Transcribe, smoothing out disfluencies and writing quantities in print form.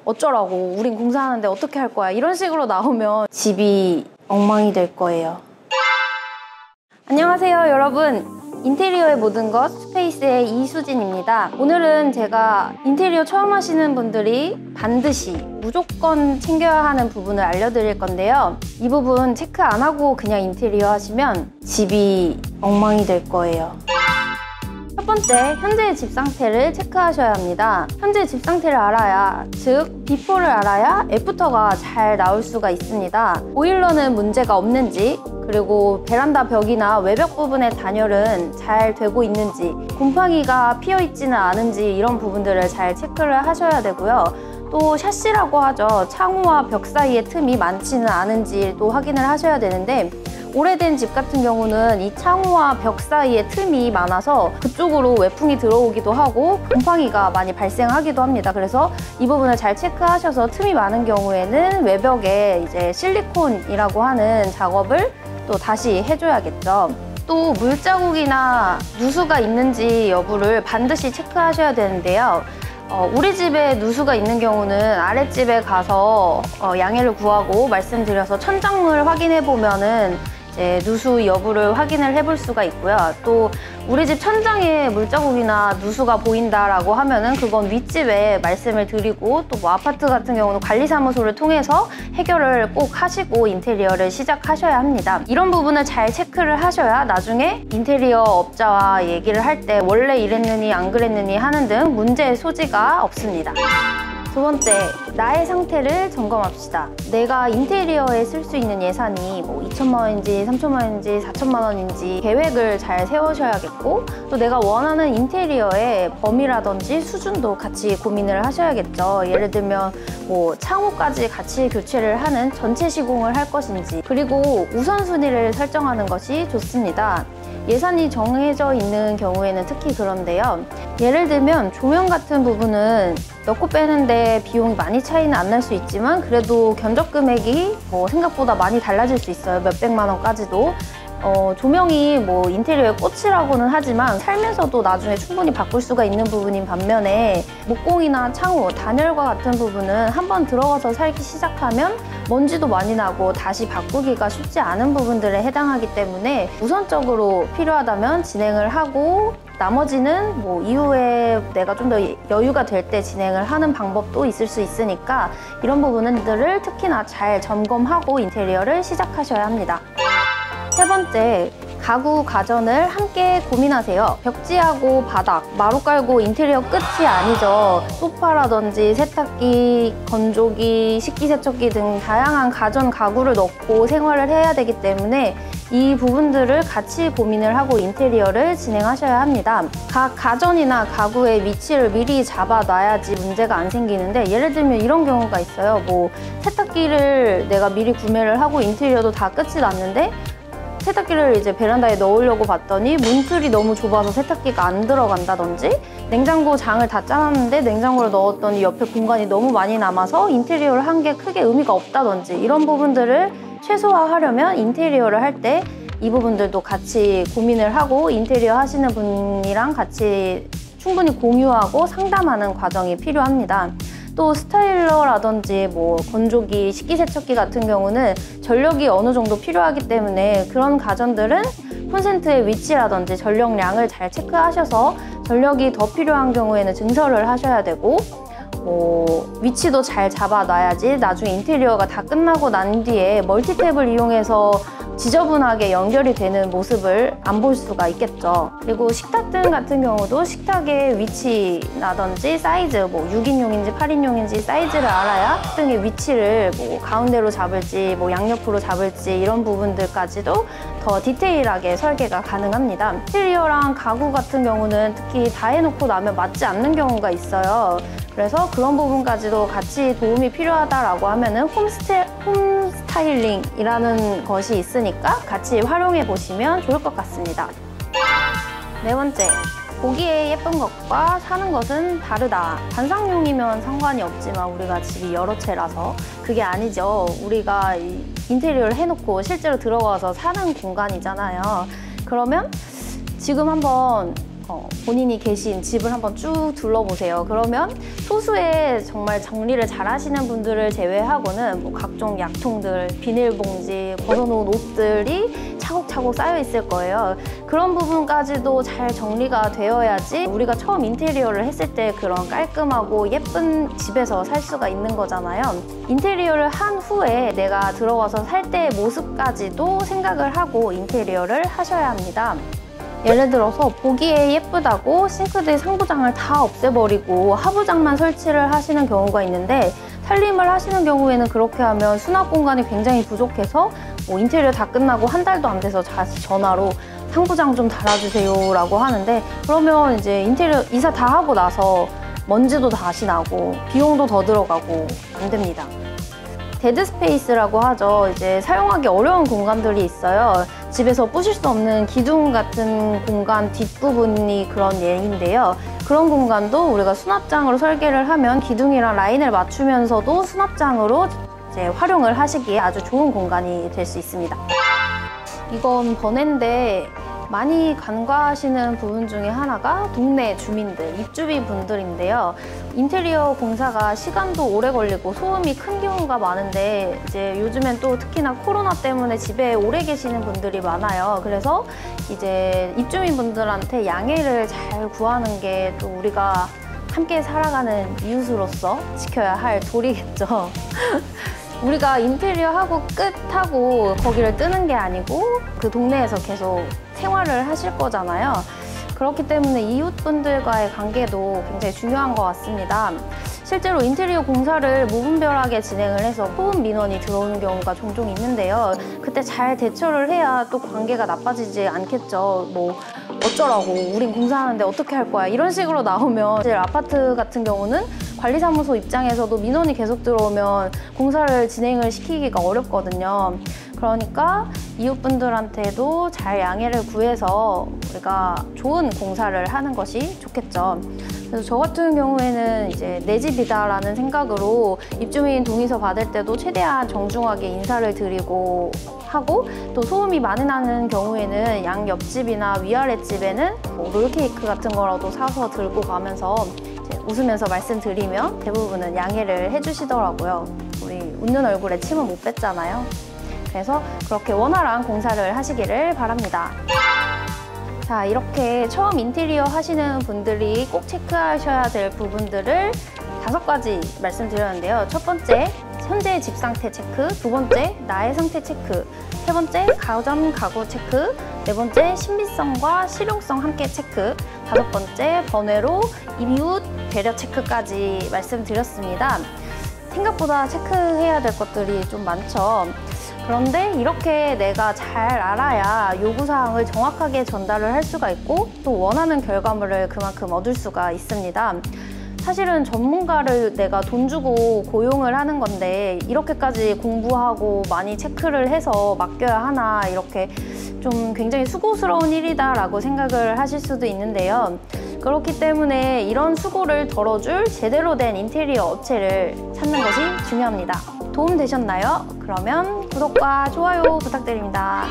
어쩌라고, 우린 공사하는데 어떻게 할 거야, 이런 식으로 나오면 집이 엉망이 될 거예요. 안녕하세요 여러분, 인테리어의 모든 것 스페이스의 이수진입니다. 오늘은 제가 인테리어 처음 하시는 분들이 반드시 무조건 챙겨야 하는 부분을 알려드릴 건데요. 이 부분 체크 안 하고 그냥 인테리어 하시면 집이 엉망이 될 거예요. 첫 번째, 현재의 집 상태를 체크하셔야 합니다. 현재 집 상태를 알아야, 즉 비포를 알아야 애프터가 잘 나올 수가 있습니다. 보일러는 문제가 없는지, 그리고 베란다 벽이나 외벽 부분의 단열은 잘 되고 있는지, 곰팡이가 피어있지는 않은지 이런 부분들을 잘 체크를 하셔야 되고요. 또 샤시라고 하죠. 창호와 벽 사이에 틈이 많지는 않은지 또 확인을 하셔야 되는데, 오래된 집 같은 경우는 이 창호와 벽 사이에 틈이 많아서 그쪽으로 외풍이 들어오기도 하고 곰팡이가 많이 발생하기도 합니다. 그래서 이 부분을 잘 체크하셔서 틈이 많은 경우에는 외벽에 이제 실리콘이라고 하는 작업을 또 다시 해줘야겠죠. 또 물자국이나 누수가 있는지 여부를 반드시 체크하셔야 되는데요. 우리 집에 누수가 있는 경우는 아랫집에 가서 양해를 구하고 말씀드려서 천장물 확인해 보면은 이제 누수 여부를 확인을 해볼 수가 있고요. 또 우리 집 천장에 물자국이나 누수가 보인다라고 하면은 그건 윗집에 말씀을 드리고, 또 뭐 아파트 같은 경우는 관리사무소를 통해서 해결을 꼭 하시고 인테리어를 시작하셔야 합니다. 이런 부분을 잘 체크를 하셔야 나중에 인테리어 업자와 얘기를 할 때 원래 이랬느니 안 그랬느니 하는 등 문제의 소지가 없습니다. 두 번째, 나의 상태를 점검합시다. 내가 인테리어에 쓸 수 있는 예산이 뭐 2천만 원인지 3천만 원인지 4천만 원인지 계획을 잘 세우셔야겠고, 또 내가 원하는 인테리어의 범위라든지 수준도 같이 고민을 하셔야겠죠. 예를 들면 뭐 창호까지 같이 교체를 하는 전체 시공을 할 것인지, 그리고 우선순위를 설정하는 것이 좋습니다. 예산이 정해져 있는 경우에는 특히 그런데요. 예를 들면 조명 같은 부분은 넣고 빼는데 비용이 많이 차이는 안 날 수 있지만 그래도 견적 금액이 뭐 생각보다 많이 달라질 수 있어요. 몇백만 원까지도. 조명이 뭐 인테리어의 꽃이라고는 하지만 살면서도 나중에 충분히 바꿀 수가 있는 부분인 반면에 목공이나 창호, 단열과 같은 부분은 한번 들어가서 살기 시작하면 먼지도 많이 나고 다시 바꾸기가 쉽지 않은 부분들에 해당하기 때문에 우선적으로 필요하다면 진행을 하고, 나머지는 뭐 이후에 내가 좀 더 여유가 될 때 진행을 하는 방법도 있을 수 있으니까 이런 부분들을 특히나 잘 점검하고 인테리어를 시작하셔야 합니다. 세 번째, 가구, 가전을 함께 고민하세요. 벽지하고 바닥, 마루 깔고 인테리어 끝이 아니죠. 소파라든지 세탁기, 건조기, 식기세척기 등 다양한 가전 가구를 넣고 생활을 해야 되기 때문에 이 부분들을 같이 고민을 하고 인테리어를 진행하셔야 합니다. 각 가전이나 가구의 위치를 미리 잡아놔야지 문제가 안 생기는데, 예를 들면 이런 경우가 있어요. 뭐 세탁기를 내가 미리 구매를 하고 인테리어도 다 끝이 났는데 세탁기를 이제 베란다에 넣으려고 봤더니 문틀이 너무 좁아서 세탁기가 안 들어간다든지, 냉장고 장을 다 짜놨는데 냉장고를 넣었더니 옆에 공간이 너무 많이 남아서 인테리어를 한 게 크게 의미가 없다든지, 이런 부분들을 최소화하려면 인테리어를 할 때 이 부분들도 같이 고민을 하고 인테리어 하시는 분이랑 같이 충분히 공유하고 상담하는 과정이 필요합니다. 또 스타일러라든지 뭐 건조기, 식기세척기 같은 경우는 전력이 어느 정도 필요하기 때문에 그런 가전들은 콘센트의 위치라든지 전력량을 잘 체크하셔서 전력이 더 필요한 경우에는 증설을 하셔야 되고, 위치도 잘 잡아놔야지 나중에 인테리어가 다 끝나고 난 뒤에 멀티탭을 이용해서 지저분하게 연결이 되는 모습을 안 볼 수가 있겠죠. 그리고 식탁 등 같은 경우도 식탁의 위치라든지 사이즈, 뭐 6인용인지 8인용인지 사이즈를 알아야 등의 위치를 뭐 가운데로 잡을지 뭐 양옆으로 잡을지 이런 부분들까지도 더 디테일하게 설계가 가능합니다. 인테리어랑 가구 같은 경우는 특히 다 해놓고 나면 맞지 않는 경우가 있어요. 그래서 그런 부분까지도 같이 도움이 필요하다라고 하면은 홈스타일링이라는 것이 있으니까 같이 활용해 보시면 좋을 것 같습니다. 네 번째, 보기에 예쁜 것과 사는 것은 다르다. 관상용이면 상관이 없지만 우리가 집이 여러 채라서 그게 아니죠. 우리가 인테리어를 해놓고 실제로 들어가서 사는 공간이잖아요. 그러면 지금 한번 본인이 계신 집을 한번 쭉 둘러보세요. 그러면 소수의 정말 정리를 잘 하시는 분들을 제외하고는 뭐 각종 약통들, 비닐봉지, 벗어놓은 옷들이 차곡차곡 쌓여 있을 거예요. 그런 부분까지도 잘 정리가 되어야지 우리가 처음 인테리어를 했을 때 그런 깔끔하고 예쁜 집에서 살 수가 있는 거잖아요. 인테리어를 한 후에 내가 들어와서 살 때의 모습까지도 생각을 하고 인테리어를 하셔야 합니다. 예를 들어서 보기에 예쁘다고 싱크대 상부장을 다 없애버리고 하부장만 설치를 하시는 경우가 있는데, 살림을 하시는 경우에는 그렇게 하면 수납 공간이 굉장히 부족해서 뭐 인테리어 다 끝나고 한 달도 안 돼서 다시 전화로 상부장 좀 달아주세요 라고 하는데, 그러면 이제 인테리어 이사 다 하고 나서 먼지도 다시 나고 비용도 더 들어가고 안 됩니다. 데드 스페이스라고 하죠. 이제 사용하기 어려운 공간들이 있어요. 집에서 부실 수 없는 기둥 같은 공간 뒷부분이 그런 예인데요. 그런 공간도 우리가 수납장으로 설계를 하면 기둥이랑 라인을 맞추면서도 수납장으로 이제 활용을 하시기에 아주 좋은 공간이 될 수 있습니다. 이건 번외인데 많이 간과하시는 부분 중에 하나가 동네 주민들, 입주민 분들인데요. 인테리어 공사가 시간도 오래 걸리고 소음이 큰 경우가 많은데, 이제 요즘엔 또 특히나 코로나 때문에 집에 오래 계시는 분들이 많아요. 그래서 이제 입주민 분들한테 양해를 잘 구하는 게 또 우리가 함께 살아가는 이웃으로서 지켜야 할 도리겠죠. 우리가 인테리어 하고 끝하고 거기를 뜨는 게 아니고 그 동네에서 계속 생활을 하실 거잖아요. 그렇기 때문에 이웃분들과의 관계도 굉장히 중요한 것 같습니다. 실제로 인테리어 공사를 무분별하게 진행을 해서 소음 민원이 들어오는 경우가 종종 있는데요. 그때 잘 대처를 해야 또 관계가 나빠지지 않겠죠. 뭐 어쩌라고, 우린 공사하는데 어떻게 할 거야, 이런 식으로 나오면 사실 아파트 같은 경우는 관리사무소 입장에서도 민원이 계속 들어오면 공사를 진행을 시키기가 어렵거든요. 그러니까 이웃분들한테도 잘 양해를 구해서 우리가 좋은 공사를 하는 것이 좋겠죠. 그래서 저 같은 경우에는 이제 내 집이다라는 생각으로 입주민 동의서 받을 때도 최대한 정중하게 인사를 드리고 하고, 또 소음이 많이 나는 경우에는 양 옆집이나 위아래 집에는 뭐 롤케이크 같은 거라도 사서 들고 가면서 이제 웃으면서 말씀드리면 대부분은 양해를 해주시더라고요. 우리 웃는 얼굴에 침은 못 뱉잖아요. 그래서 그렇게 원활한 공사를 하시기를 바랍니다. 자, 이렇게 처음 인테리어 하시는 분들이 꼭 체크하셔야 될 부분들을 5가지 말씀드렸는데요. 첫 번째, 현재의 집 상태 체크. 두 번째, 나의 상태 체크. 세 번째, 가점 가구 체크. 네 번째, 신비성과 실용성 함께 체크. 5번째, 번외로 이웃 배려 체크까지 말씀드렸습니다. 생각보다 체크해야 될 것들이 좀 많죠. 그런데 이렇게 내가 잘 알아야 요구사항을 정확하게 전달을 할 수가 있고 또 원하는 결과물을 그만큼 얻을 수가 있습니다. 사실은 전문가를 내가 돈 주고 고용을 하는 건데 이렇게까지 공부하고 많이 체크를 해서 맡겨야 하나, 이렇게 좀 굉장히 수고스러운 일이다라고 생각을 하실 수도 있는데요. 그렇기 때문에 이런 수고를 덜어줄 제대로 된 인테리어 업체를 찾는 것이 중요합니다. 도움 되셨나요? 그러면 구독과 좋아요 부탁드립니다.